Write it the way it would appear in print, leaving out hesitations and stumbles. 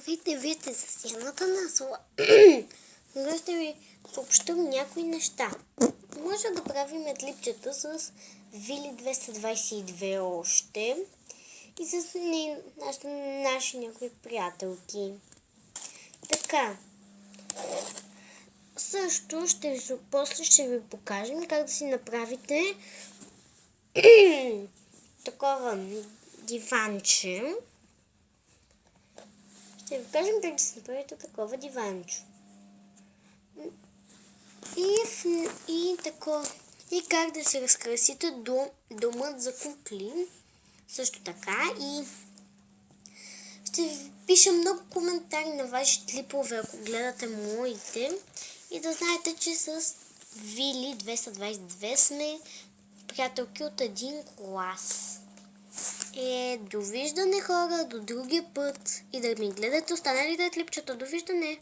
Здравейте, вие сте за Сяната насла. Сега ще ви съобщам някои неща. Може да правим клипчета с Вили 222 още и с наши някои приятелки. Така. Също после ще ви покажем как да си направите такова диванче. Ще ви кажем как да си направите такова диванче. И как да се разкрасите домът за кукли. Също така и ще ви пиша много коментари на ваши клипове, ако гледате моите. И да знаете, че с Вили 222 сме приятелки от един клас. Довиждане, хора, до другия път и да ми гледате останалите клипчета. Довиждане!